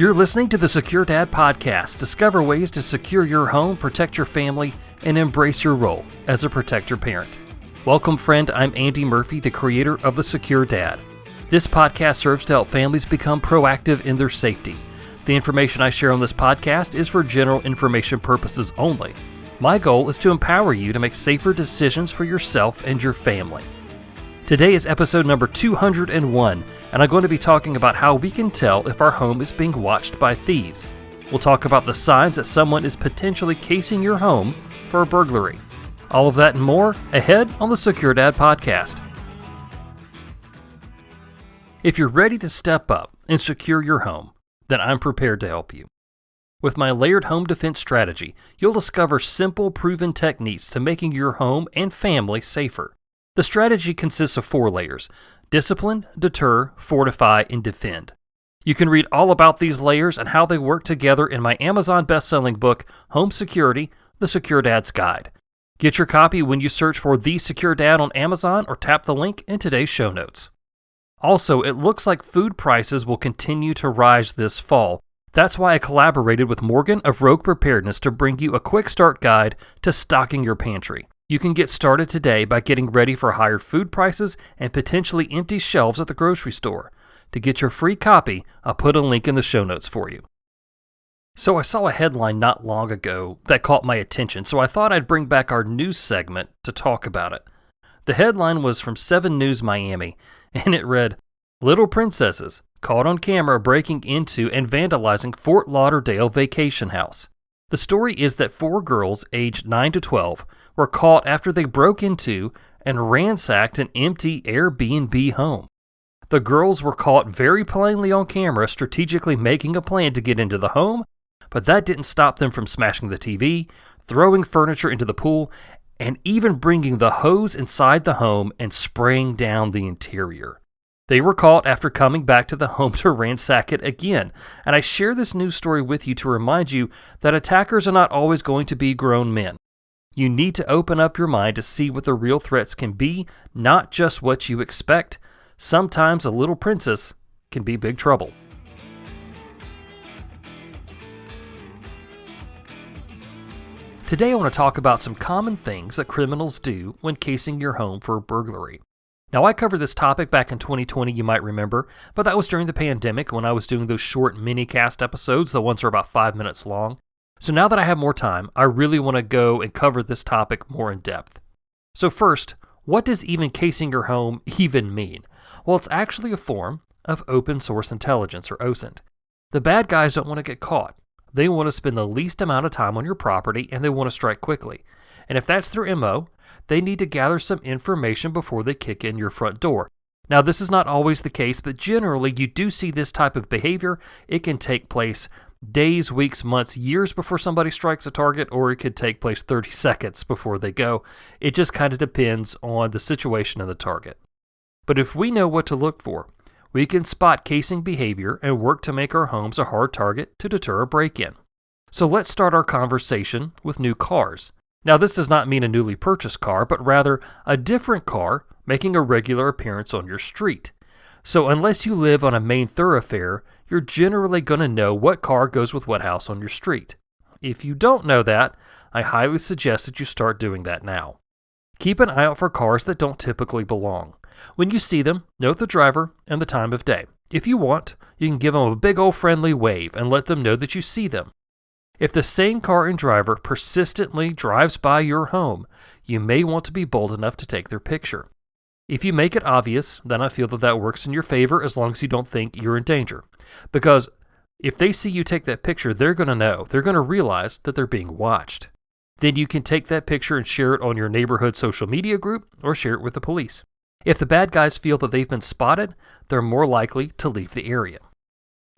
You're listening to the Secure Dad Podcast. Discover ways to secure your home, protect your family, and embrace your role as a protector parent. Welcome, friend. I'm Andy Murphy, the creator of the Secure Dad. This podcast serves to help families become proactive in their safety. The information I share on this podcast is for general information purposes only. My goal is to empower you to make safer decisions for yourself and your family. Today is episode number 201, and I'm going to be talking about how we can tell if our home is being watched by thieves. We'll talk about the signs that someone is potentially casing your home for a burglary. All of that and more ahead on the Secure Dad Podcast. If you're ready to step up and secure your home, then I'm prepared to help you. With my layered home defense strategy, you'll discover simple, proven techniques to making your home and family safer. The strategy consists of 4 layers: discipline, deter, fortify, and defend. You can read all about these layers and how they work together in my Amazon best-selling book, Home Security: The Secure Dad's Guide. Get your copy when you search for The Secure Dad on Amazon or tap the link in today's show notes. Also, it looks like food prices will continue to rise this fall. That's why I collaborated with Morgan of Rogue Preparedness to bring you a quick start guide to stocking your pantry. You can get started today by getting ready for higher food prices and potentially empty shelves at the grocery store. To get your free copy, I'll put a link in the show notes for you. So I saw a headline not long ago that caught my attention, so I thought I'd bring back our news segment to talk about it. The headline was from 7 News Miami, and it read, "Little Princesses Caught on Camera Breaking Into and Vandalizing Fort Lauderdale Vacation House." The story is that 4 girls aged 9 to 12 were caught after they broke into and ransacked an empty Airbnb home. The girls were caught very plainly on camera strategically making a plan to get into the home, but that didn't stop them from smashing the TV, throwing furniture into the pool, and even bringing the hose inside the home and spraying down the interior. They were caught after coming back to the home to ransack it again, and I share this news story with you to remind you that attackers are not always going to be grown men. You need to open up your mind to see what the real threats can be, not just what you expect. Sometimes a little princess can be big trouble. Today I want to talk about some common things that criminals do when casing your home for a burglary. Now, I covered this topic back in 2020, you might remember, but that was during the pandemic when I was doing those short mini-cast episodes. The ones are about 5 minutes long. So now that I have more time, I really want to go and cover this topic more in depth. So first, what does even casing your home even mean? Well, it's actually a form of open source intelligence, or OSINT. The bad guys don't want to get caught. They want to spend the least amount of time on your property, and they want to strike quickly. And if that's their MO, they need to gather some information before they kick in your front door. Now, this is not always the case, but generally you do see this type of behavior. It can take place days, weeks, months, years before somebody strikes a target, or it could take place 30 seconds before they go. It just kind of depends on the situation of the target. But if we know what to look for, we can spot casing behavior and work to make our homes a hard target to deter a break-in. So let's start our conversation with new cars. Now, this does not mean a newly purchased car, but rather a different car making a regular appearance on your street. So unless you live on a main thoroughfare, you're generally going to know what car goes with what house on your street. If you don't know that, I highly suggest that you start doing that now. Keep an eye out for cars that don't typically belong. When you see them, note the driver and the time of day. If you want, you can give them a big old friendly wave and let them know that you see them. If the same car and driver persistently drives by your home, you may want to be bold enough to take their picture. If you make it obvious, then I feel that works in your favor as long as you don't think you're in danger. Because if they see you take that picture, they're going to know. They're going to realize that they're being watched. Then you can take that picture and share it on your neighborhood social media group or share it with the police. If the bad guys feel that they've been spotted, they're more likely to leave the area.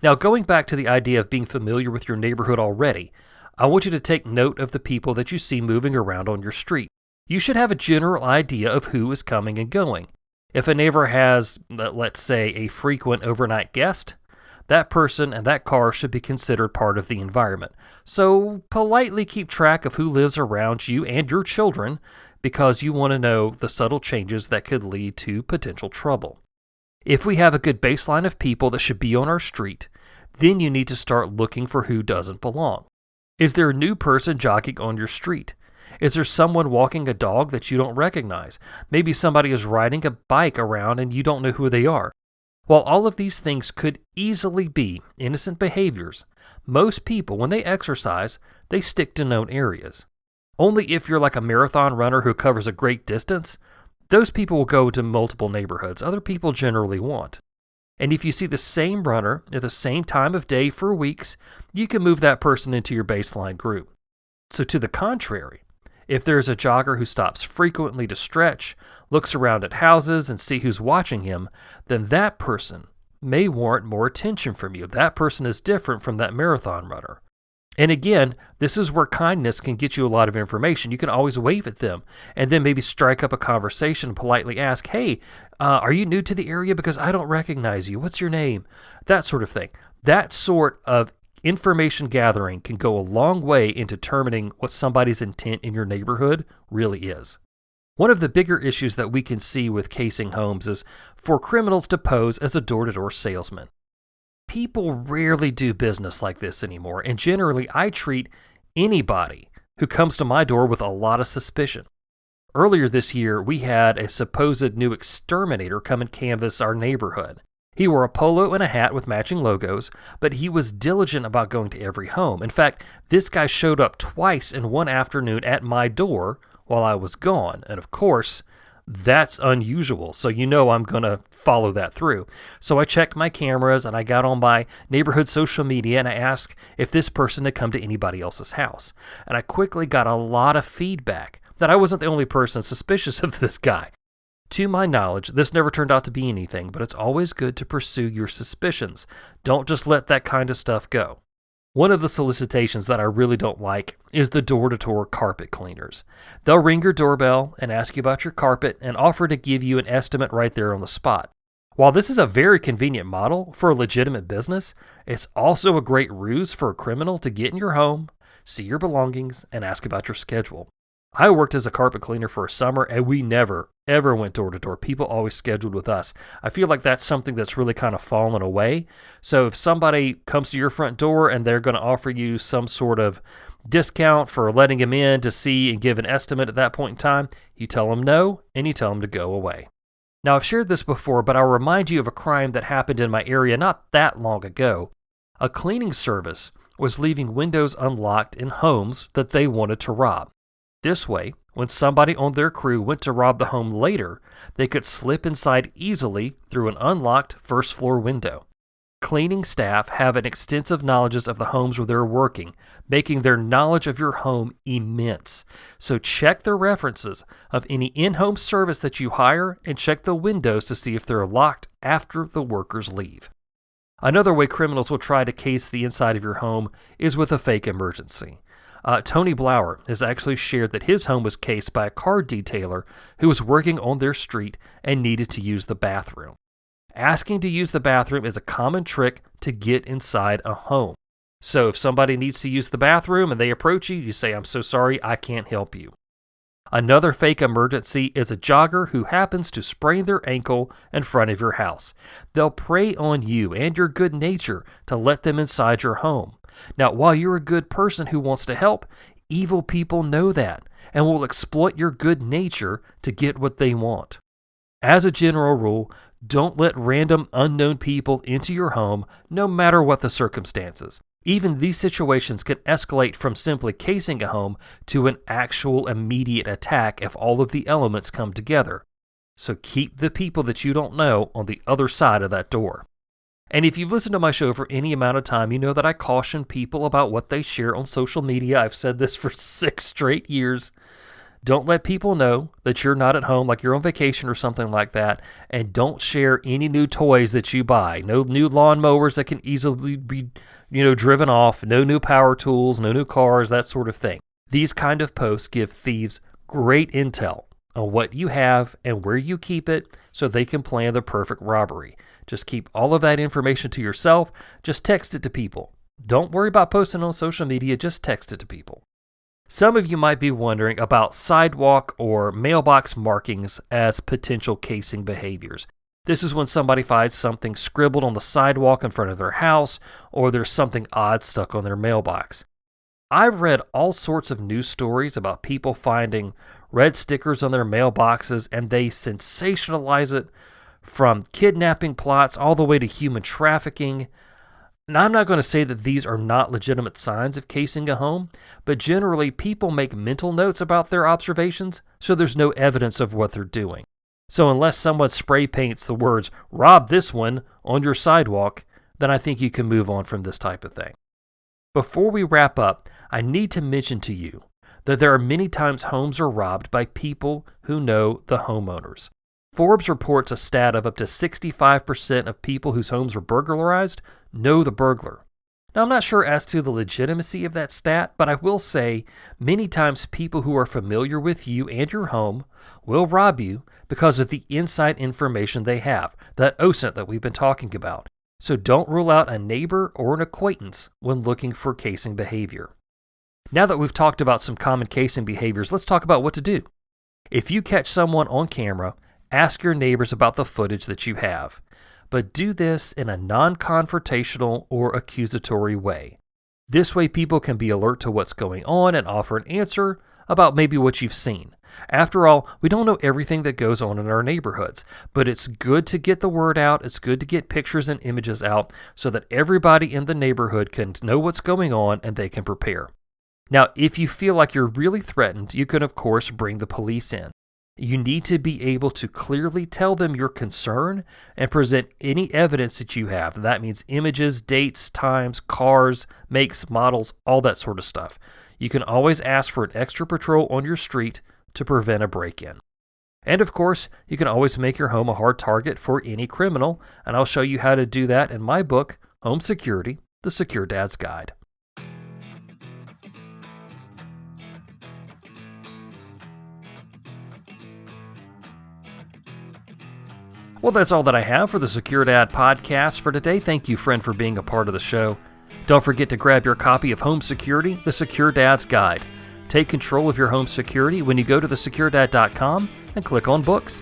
Now, going back to the idea of being familiar with your neighborhood already, I want you to take note of the people that you see moving around on your street. You should have a general idea of who is coming and going. If a neighbor has, let's say, a frequent overnight guest, that person and that car should be considered part of the environment. So politely keep track of who lives around you and your children because you want to know the subtle changes that could lead to potential trouble. If we have a good baseline of people that should be on our street, Then you need to start looking for who doesn't belong. Is there a new person jogging on your street? Is there someone walking a dog that you don't recognize? Maybe somebody is riding a bike around and you don't know who they are. While all of these things could easily be innocent behaviors, most people, when they exercise, they stick to known areas. Only if you're like a marathon runner who covers a great distance, those people will go to multiple neighborhoods. Other people generally won't. And if you see the same runner at the same time of day for weeks, you can move that person into your baseline group. So to the contrary, if there's a jogger who stops frequently to stretch, looks around at houses and see who's watching him, then that person may warrant more attention from you. That person is different from that marathon runner. And again, this is where kindness can get you a lot of information. You can always wave at them and then maybe strike up a conversation and politely ask, hey, are you new to the area? Because I don't recognize you. What's your name? That sort of thing. That sort of information gathering can go a long way in determining what somebody's intent in your neighborhood really is. One of the bigger issues that we can see with casing homes is for criminals to pose as a door-to-door salesman. People rarely do business like this anymore, and generally I treat anybody who comes to my door with a lot of suspicion. Earlier this year, we had a supposed new exterminator come and canvass our neighborhood. He wore a polo and a hat with matching logos, but he was diligent about going to every home. In fact, this guy showed up twice in one afternoon at my door while I was gone, and of course, that's unusual, so you know I'm going to follow that through. So I checked my cameras and I got on my neighborhood social media and I asked if this person had come to anybody else's house. And I quickly got a lot of feedback that I wasn't the only person suspicious of this guy. To my knowledge, this never turned out to be anything, but it's always good to pursue your suspicions. Don't just let that kind of stuff go. One of the solicitations that I really don't like is the door-to-door carpet cleaners. They'll ring your doorbell and ask you about your carpet and offer to give you an estimate right there on the spot. While this is a very convenient model for a legitimate business, it's also a great ruse for a criminal to get in your home, see your belongings, and ask about your schedule. I worked as a carpet cleaner for a summer, and we never, ever went door-to-door. People always scheduled with us. I feel like that's something that's really kind of fallen away. So if somebody comes to your front door and they're going to offer you some sort of discount for letting them in to see and give an estimate at that point in time, you tell them no, and you tell them to go away. Now, I've shared this before, but I'll remind you of a crime that happened in my area not that long ago. A cleaning service was leaving windows unlocked in homes that they wanted to rob. This way, when somebody on their crew went to rob the home later, they could slip inside easily through an unlocked first-floor window. Cleaning staff have an extensive knowledge of the homes where they're working, making their knowledge of your home immense. So check the references of any in-home service that you hire and check the windows to see if they're locked after the workers leave. Another way criminals will try to case the inside of your home is with a fake emergency. Tony Blower has actually shared that his home was cased by a car detailer who was working on their street and needed to use the bathroom. Asking to use the bathroom is a common trick to get inside a home. So if somebody needs to use the bathroom and they approach you, you say, "I'm so sorry, I can't help you." Another fake emergency is a jogger who happens to sprain their ankle in front of your house. They'll prey on you and your good nature to let them inside your home. Now, while you're a good person who wants to help, evil people know that and will exploit your good nature to get what they want. As a general rule, don't let random unknown people into your home, no matter what the circumstances. Even these situations can escalate from simply casing a home to an actual immediate attack if all of the elements come together. So keep the people that you don't know on the other side of that door. And if you've listened to my show for any amount of time, you know that I caution people about what they share on social media. I've said this for 6 straight years. Don't let people know that you're not at home, like you're on vacation or something like that. And don't share any new toys that you buy. No new lawnmowers that can easily be, driven off. No new power tools, no new cars, that sort of thing. These kind of posts give thieves great intel on what you have and where you keep it so they can plan the perfect robbery. Just keep all of that information to yourself. Just text it to people. Don't worry about posting on social media. Just text it to people. Some of you might be wondering about sidewalk or mailbox markings as potential casing behaviors. This is when somebody finds something scribbled on the sidewalk in front of their house, or there's something odd stuck on their mailbox. I've read all sorts of news stories about people finding red stickers on their mailboxes, and they sensationalize it, from kidnapping plots all the way to human trafficking. Now, I'm not going to say that these are not legitimate signs of casing a home, but generally people make mental notes about their observations, so there's no evidence of what they're doing. So unless someone spray paints the words, "Rob this one," on your sidewalk, then I think you can move on from this type of thing. Before we wrap up, I need to mention to you that there are many times homes are robbed by people who know the homeowners. Forbes reports a stat of up to 65% of people whose homes were burglarized know the burglar. Now, I'm not sure as to the legitimacy of that stat, but I will say many times people who are familiar with you and your home will rob you because of the inside information they have, that OSINT that we've been talking about. So don't rule out a neighbor or an acquaintance when looking for casing behavior. Now that we've talked about some common casing behaviors, let's talk about what to do. If you catch someone on camera, ask your neighbors about the footage that you have, but do this in a non-confrontational or accusatory way. This way people can be alert to what's going on and offer an answer about maybe what you've seen. After all, we don't know everything that goes on in our neighborhoods, but it's good to get the word out, it's good to get pictures and images out so that everybody in the neighborhood can know what's going on and they can prepare. Now, if you feel like you're really threatened, you can of course bring the police in. You need to be able to clearly tell them your concern and present any evidence that you have. That means images, dates, times, cars, makes, models, all that sort of stuff. You can always ask for an extra patrol on your street to prevent a break-in. And of course, you can always make your home a hard target for any criminal, and I'll show you how to do that in my book, Home Security: The Secure Dad's Guide. Well, that's all that I have for the Secure Dad podcast for today. Thank you, friend, for being a part of the show. Don't forget to grab your copy of Home Security: The Secure Dad's Guide. Take control of your home security when you go to thesecuredad.com and click on books.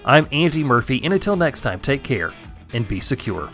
I'm Andy Murphy, and until next time, take care and be secure.